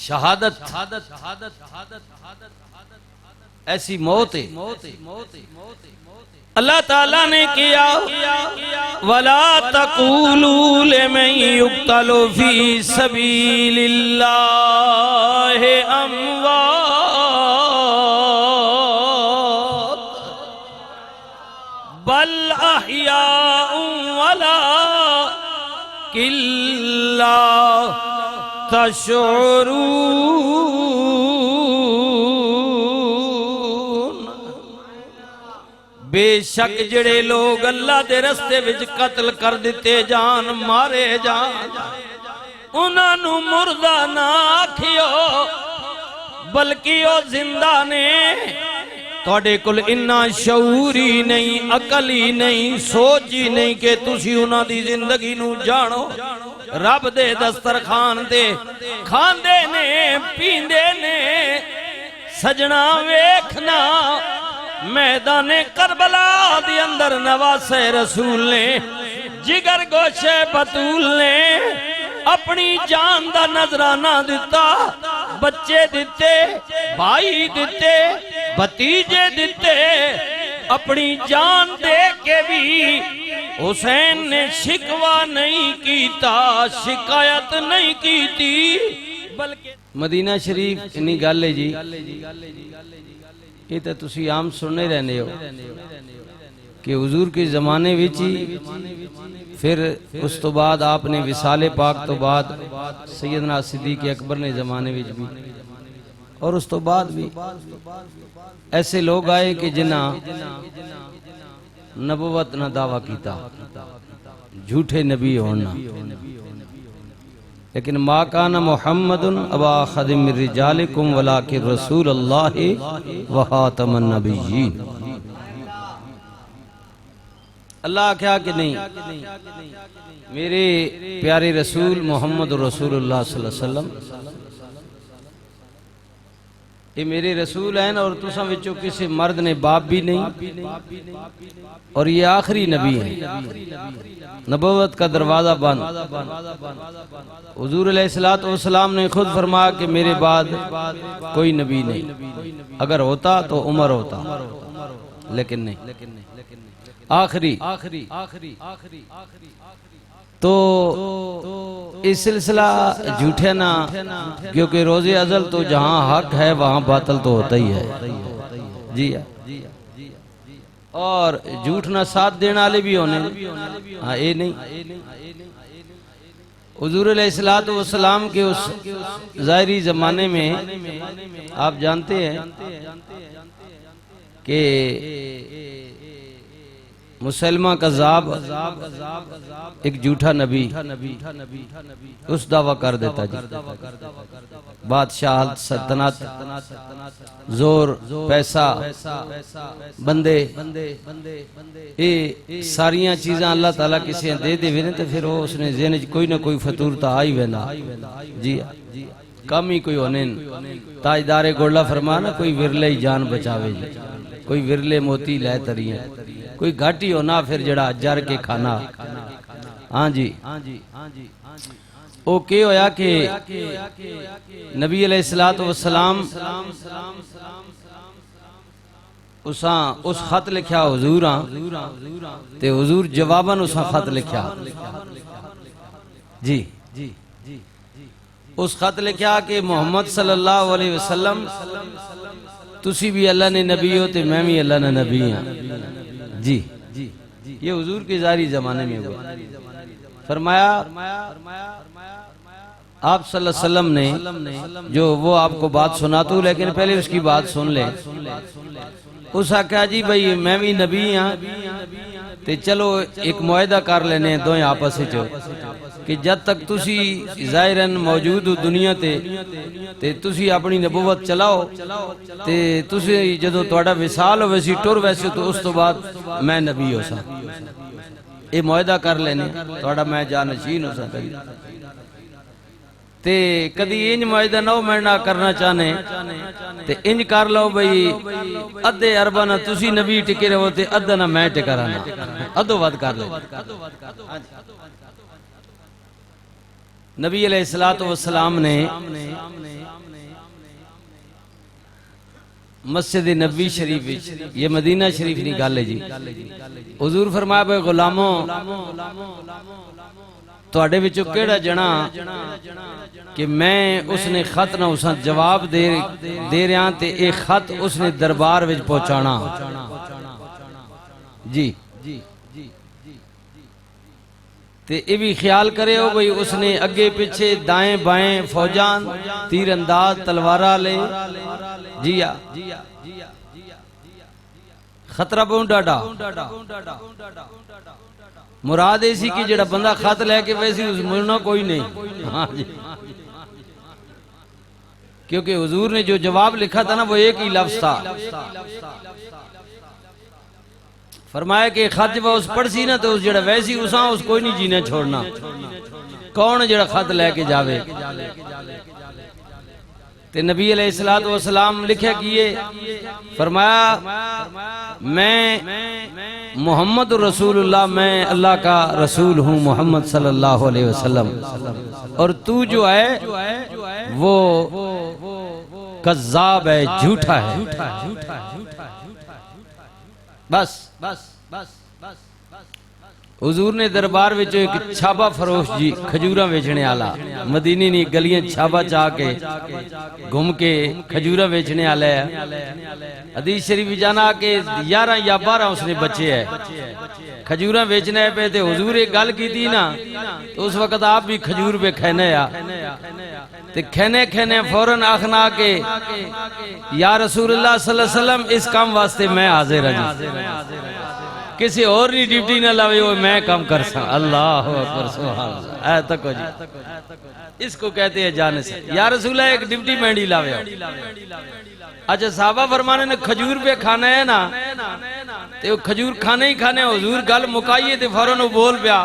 शहादत ऐसी मौत है। अल्लाह ताला ने किया वला तक़ूलू लिमन युक़्तलु फी सबीलिल्लाहि अमवात बल अहयाउ वलाकिन ला तशऊरून। बेशक जड़े लोग अल्लाह दे रस्ते विच कत्ल कर दिते जान, मारे जान, उन्हां मुर्दा ना आखियो बल्कि ओ जिंदा ने। तुहाडे कोल इन्ना शऊर ही नहीं, अकल ही नहीं, सोच ही नहीं कि तुसी उन्हां दी जिंदगी नू जानो। रब दे दस्तरखान दे खांदे ने पींदे ने। सजना वेखना मैदाने करबला दे अंदर नवासे रसूल ने, जिगर गोशे बतूल ने अपनी जान दा नजराना दिता। बच्चे दिते, भाई दिते, भतीजे दिते, अपनी जान दे के भी हुसैन ने शिकवा नहीं कीता, शिकायत नहीं कीती, बल्कि मदीना शरीफ इन्नी गल है जी, ये तो तुसी आम सुनने रहने हो कि हुजूर के जमाने विच ही, फिर उस तो बाद आपने विसाले पाक तो बाद सैयदना सिद्दीक़ अकबर ने जमाने विच भी, और उस तो बाद भी ऐसे लोग आए कि जिन्हां नबुवत ना दावा कीता, झूठे नबी होना। लेकिन मा कान मुहम्मदुन अबा अहदिम मिन रिजालिकुम वलाकिन रसूलुल्लाहि व खातमुन नबिय्यीन। अल्लाह क्या कि नहीं, मेरे प्यारे रसूल मोहम्मद रसूलुल्लाह सल्लल्लाहु अलैहि वसल्लम ये मेरे रसूल हैं, और तुसां विचों किसी मर्द ने बाप भी नहीं, और ये आखिरी नबी है। नबुवत का दरवाजा बंद। हुजूर अलैहिस्सलातु वस्सलाम ने खुद फरमाया कि मेरे बाद कोई नबी नहीं, अगर होता तो उमर होता, लेकिन नहीं, आखिरी। तो इस सिलसिला झूठे ना, क्योंकि रोजे अजल तो जहाँ हक है वहाँ बातल तो होता ही है जी। और झूठ ना साथ देने वाले भी होने, हाँ ये नहीं। हुजूर अलैहिस्सलातु वस्सलाम के उस ज़ाहिरी जमाने में आप जानते हैं कि मुसलमा कज़ाब एक झूठा नबी उस दावा कर देता जी, बादशाह, सल्तनत, जोर, पैसा, बंदे, ये सारिया चीज़ां अल्लाह ताला किसी दे देवे ने, तो फिर वो उसने ज़हन च कोई ना कोई फतूर तो आ ही वेंदा जी। कम ही कोई होने। ताजदारे गोला फरमाना कोई विरले ही जान बचावे जी, कोई विरले मोती लै तरिए, कोई घाटी होना फिर जड़ा जर के खाना। हाँ जी, ओ के होया कि नबी अलैहिस्सलातु वस्सलाम उस खत लिखा हुजूर ते हुजूर जवाबन उसा खत लिखा जी। उस खत लिखा कि मोहम्मद सल्लल्लाहु अलैहि वसल्लम तुसी भी अल्लाह ने नबी हो ते मैं भी अल्लाह ने नबी हाँ जी। ये हुजूर के जारी जमाने में हुआ। फरमाया आप सल्लल्लाहु अलैहि वसल्लम ने जो वो आपको बात सुनाता हूँ, लेकिन पहले उसकी बात सुन ले। उस आख्या जी भाई मैं भी नबी हाँ, ते चलो एक मुआहदा कर लेने दो आपस कि जब तक तुसी जाहिरन मौजूद हो दुनिया ते तुसी अपनी नबुवत चलाओ, ते तुसी जदों तुहाडा विसाल होवे सी टुर वैसे तो उस तो बाद मैं नबी हो सा। ये मुआहदा कर लेने तुहाडा मैं जानशीन हो सकता। ते कदी इंज मुआहदा ना मैं ना करना चाहने ते इंज कर लो भाई अद्धे अरबा ना तुसी नबी टिके रहो ते अद्धा ना मैं टिका रहना, अधो वध कर लो। नबी अलैहिस्सलातु वस्सलाम ने मस्जिद नबी शरीफ विच, ये मदीना शरीफ नहीं गल है जी। हुजूर फरमाया भाई गुलामों तुहाडे विचों केड़ा जना कि मैं उसने खत ना उस जवाब दे रहा ते ये खत उसने दरबार विच पहुंचाना जी। ते ये भी ख्याल करे हो भाई उसने अगे पीछे दाएं बाएं फौजान तीर अंदाज तलवारा ले जिया खतरा बहुत डाडा। मुराद ऐसी कि जेड़ा बंदा खत लैके वैसी उस मुड़ना कोई नहीं। हाँ जी, क्योंकि हुजूर ने जो जवाब लिखा था ना वो एक ही लफ्ज था। फरमाया कि खत जब उस पढ़सी ना तो उस जेड़ा वैसी उसा उस कोई नहीं जीने छोड़ना। कौन जेड़ा खत लैके जावे। ते नबी अलैहिस्सलातु वस्सलाम लिखा किए फरमाया मैं मोहम्मद रसूलुल्लाह, मैं अल्लाह का रसूल हूँ मोहम्मद सल्लल्लाहु अलैहि वसल्लम, और तू जो है वो कज़्ज़ाब है, झूठा है। बस हुजूर ने दरबार विच एक छाबा फरोश जी खजूरा बेचने वाला मदीने नी गलियां छाबा चा के घूम के खजूरा बेचने वाला है। हदीस शरीफ जाना के 11 या 12 उसने बच्चे है खजूरा बेचने पे। ते हुजूर एक गल की थी ना तो उस वक्त आप भी खजूर पे खेने आ ते खेने फौरन आखना के या रसूलुल्लाह सल्लल्लाहु अलैहि वसल्लम इस काम वास्ते मैं हाजिर हूं, किसी और नहीं ड्यूटी ना लावे वो मैं काम कर सा। अल्लाह अकबर सुभान अल्लाह। ऐ तको जी इसको कहते हैं जाने से या रसूला एक ड्यूटी मैंडी लावे। अच्छा साहबा फरमाने ने खजूर पे खाना है ना ते खजूर खाने ही खाने। हुजूर गल मुकाइए ते फौरन वो बोल पिया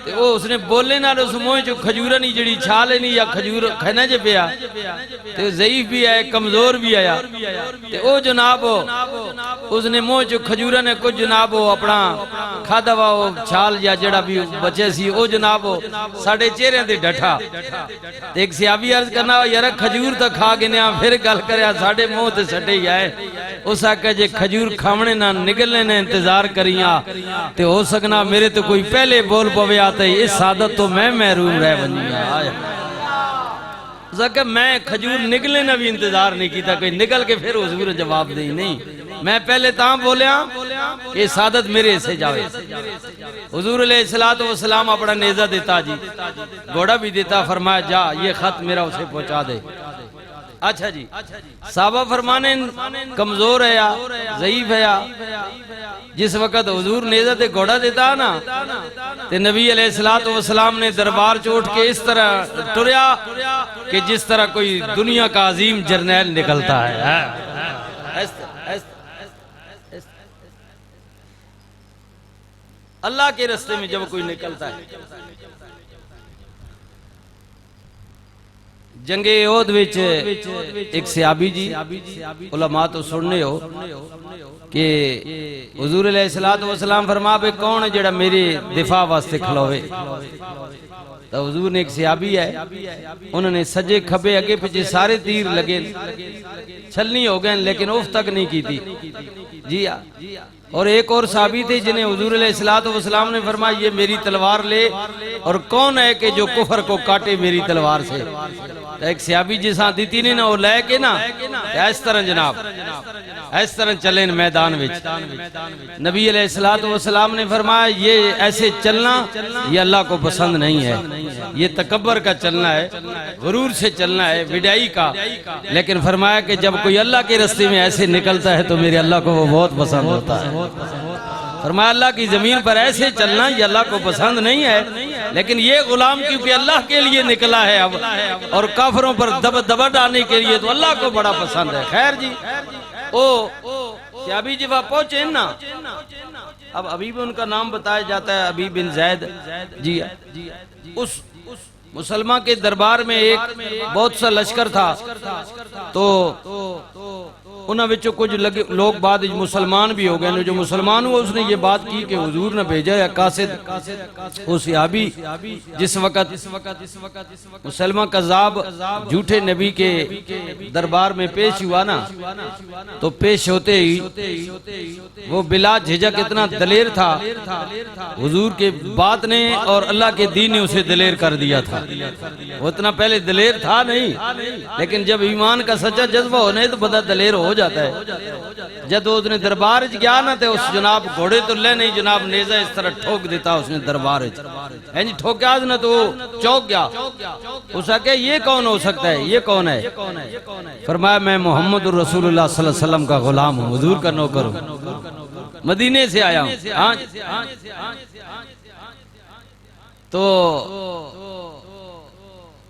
ते वो उसने बोले ना उस मुंह च खजूरा नहीं जड़ी छाल नहीं या खजूर खाने च पिया ते ज़ईफ भी है कमजोर भी आया ते ओ जनाब उसने मुंह च खजूरा ने कुछ जनाब अपना खादा वा छाल या जड़ा भी बचे सी ओ जनाब साडे चेहरे ते डठा ते एक सहाबी अर्ज करना यार खजूर तो खा गिने फिर गल करया साडे मुंह ते सटे ही आए। उस आके जे खजूर खावने ना निकलने ने इंतजार करिया ते हो सकना मेरे तो कोई पहले बोल पवे आते इस सादत तो मैं महरूम रह बनिया। मैं खजूर निकले ना भी इंतजार नहीं किया कोई निकल के फिर हुजूर जवाब दे नहीं मैं पहले ता बोलिया ये सादत मेरे से जावे। हुजूर अलैहिस्सलातु वस्सलाम अपना नेजा देता जी घोड़ा भी देता फरमाया जा ये खत मेरा उसे पहुंचा दे। अच्छा जी साहबा फरमाने कमजोर है या ज़ईफ है या जिस वक्त हुजूर नेज़ा ते घोड़ा देता ना ते नबी अलैहिस्सलातु वस्सलाम ने दरबार चोट के इस तरह टुरया कि जिस तरह कोई दुनिया का अजीम जर्नैल निकलता है। अल्लाह के रास्ते में जब कोई निकलता है। जंगे ओहद विच एक सहाबी जी उलमा तो सुनने हो कि हुजूर अलैहिस्सलातु वस्सलाम फरमा बे कौन है जेड़ा मेरे दिफा वास्ते खलोवे। तो हुजूर ने एक सहाबी है उन्होंने सजे खबे अगे पीछे सारे तीर लगे छलनी हो गए लेकिन उफ तक नहीं की थी जी। और एक और साहबी थे जिन्हें हुजूर अलैहिस्सलातु वस्सलाम ने फरमाया ये मेरी तलवार ले और कौन है कि जो कुफर को काटे मेरी तलवार से। तो एक सहाबी जिसा दी ने ना वो लेके ना इस तरह जनाब इस तरह चले मैदान में। नबी अलैहिस्सलातु वस्सलाम ने फरमाया ये ऐसे चलना ये अल्लाह को पसंद नहीं है, ये तकब्बर का चलना है, गुरूर से चलना है, विदाई का। लेकिन फरमाया कि जब कोई अल्लाह के रास्ते में ऐसे निकलता है तो मेरे अल्लाह को वो बहुत पसंद होता है। फरमाया अल्लाह की जमीन पर ऐसे चलना ये अल्लाह को पसंद नहीं है, लेकिन ये गुलाम क्योंकि अल्लाह के लिए निकला है अब और काफरों पर दबा डालने के लिए तो अल्लाह को बड़ा पसंद है। खैर जी ओ सहाबी जब पहुंचे ना अब अभी भी उनका नाम बताया जाता है अबी बिन जैद जी। उस मुसलमान के दरबार में एक बहुत सा लश्कर था तो उन्होंने विचों कुछ लोग बाद मुसलमान भी हो गए। जो मुसलमान हुआ उसने ये बात की कि हुजूर ने भेजा है कासिद वो सहाबी जिस वक़्त मुसलमान कज़ाब झूठे नबी के दरबार में पेश हुआ ना, तो पेश होते ही वो बिला झिझक इतना दलेर था, हुजूर के बात ने और अल्लाह के दीन ने उसे दलेर कर दिया था। वो इतना पहले दलेर था नहीं, लेकिन जब ईमान का सच्चा जज्बा होने तो बड़ा दलेर हो जाता है। जब उसने दरबार गया ना तो उस जनाब घोड़े तो ले नहीं, जनाब नेजा इस तरह ठोक देता उसने दरबार ठोका ना तो चौक गया। उसका क्या ये कौन हो सकता है, ये कौन है? फरमाया मैं मोहम्मद रसूलुल्लाह सल्लल्लाहु अलैहि वसल्लम का गुलाम हूँ, हुजूर का नौकर हूँ, मदीने से आया हूँ। तो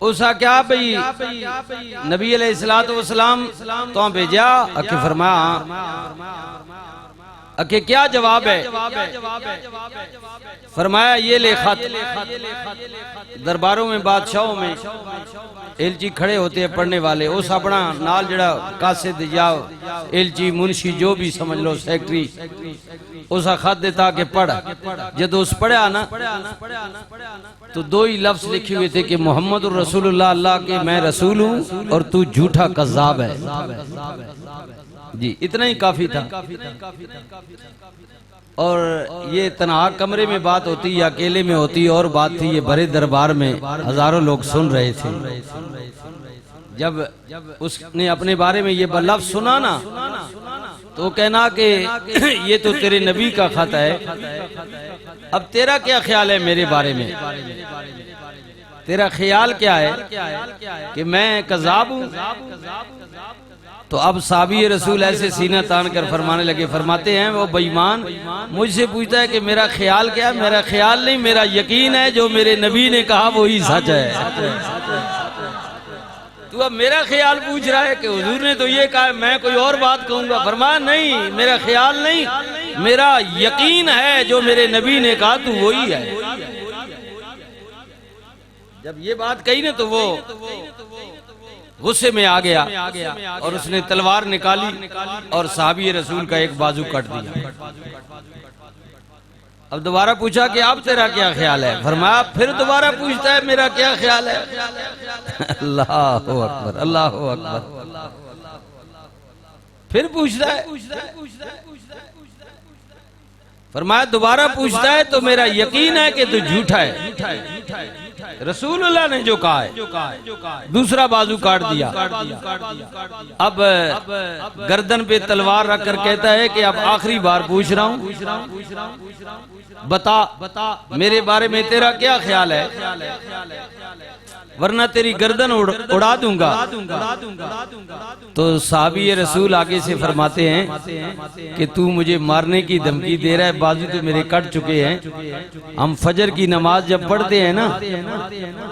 उसका क्या भाई नबी अलैहिस्सलातु वस्सलाम तो भेजा अके फरमाया अके क्या जवाब है? फरमाया ये ले खत। दरबारों में बादशाहों में एलची खड़े होते हैं पढ़ने वाले, उस अपना नाल जड़ा कासिद या एलची मुंशी जो भी समझ लो सेक्रेटरी उसका खत देता कि पढ़। जब उस पढ़ा ना तो दो ही लफ्ज लिखे हुए थे कि मोहम्मद रसूलुल्लाह, अल्लाह के मैं रसूल हूँ और तू झूठा कज़्ज़ाब है। जी इतना ही काफी था। और ये तन्हा कमरे में बात होती या अकेले में होती और बात थी, ये बड़े दरबार में हजारों लोग सुन रहे थे। जब उसने अपने बारे में ये लफ्ज सुना ना तो कहना कि ये तो तेरे नबी का खत है, अब तेरा क्या ख्याल है मेरे बारे में? तेरा ख्याल क्या है कि मैं कज़्ज़ाब हूँ? तो अब साहबी रसूल ऐसे सीना तान कर फरमाने लगे, फरमाते हैं वो बेईमान मुझसे पूछता है कि मेरा ख्याल क्या है? मेरा ख्याल नहीं, मेरा यकीन है, जो मेरे नबी ने कहा वही सच है। तू अब मेरा ख्याल पूछ रहा है कि हुजूर ने तो ये कहा, मैं कोई और बात कहूंगा। फरमाया नहीं, मेरा ख्याल नहीं, मेरा यकीन है, जो मेरे नबी ने कहा तू वही है। जब ये बात कही ना तो वो गुस्से में आ गया और उसने तलवार निकाली और साहबी रसूल का एक बाजू काट दिया। अब दोबारा पूछा कि अब तेरा क्या ख्याल है? फरमाया फिर दोबारा पूछता है मेरा क्या ख्याल है? अल्लाहु अकबर, अल्लाहु अकबर। फिर पूछता है, फरमाया दोबारा पूछता है तो मेरा यकीन है कि तू झूठा है। रसूलुल्लाह ने जो कहा है, दूसरा बाजू काट दिया। अब गर्दन पे तलवार रखकर कहता है कि अब आखिरी बार पूछ रहा हूँ, बता मेरे बारे में तेरा क्या ख्याल है, वरना तेरी गर्दन उड़ा दूंगा। तो साहबी रसूल आगे से फरमाते हैं कि तू मुझे मारने की धमकी दे रहा है, बाजू तो मेरे कट चुके हैं। हम फजर की नमाज जब पढ़ते हैं ना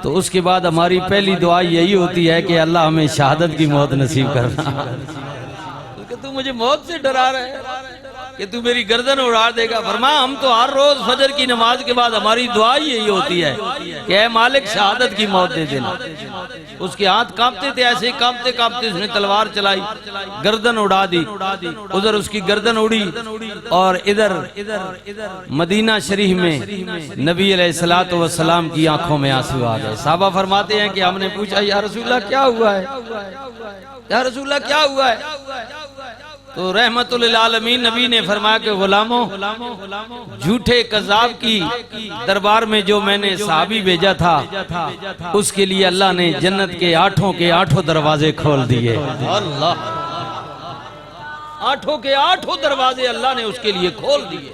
तो उसके बाद हमारी पहली दुआ यही होती है कि अल्लाह हमें शहादत की मौत नसीब करना। तू मुझे मौत से डरा रहा है कि तू मेरी गर्दन उड़ा देगा। फरमाया हम तो हर रोज फजर की नमाज के बाद हमारी दुआ यही होती है कि ऐ मालिक शहादत की मौत दे देना। उसके हाथ कांपते थे, ऐसे कांपते कांपते उसने तलवार चलाई, गर्दन उड़ा दी। उधर उसकी गर्दन उड़ी और इधर मदीना शरीफ में नबी अलैहिस्सलातु वस्सलाम की आंखों में आंसू आ गए। साहबा फरमाते हैं कि हमने पूछा या रसूलल्लाह क्या हुआ है, या रसूलल्लाह क्या हुआ है? तो रहमतुल लिल आलमीन नबी ने फरमाया कि गुलामों, झूठे कज़्ज़ाब की दरबार में जो मैंने साहबी भेजा था उसके लिए अल्लाह ने जन्नत के आठों दरवाजे खोल दिए। अल्लाह, आठों के आठों दरवाजे अल्लाह ने उसके लिए खोल दिए।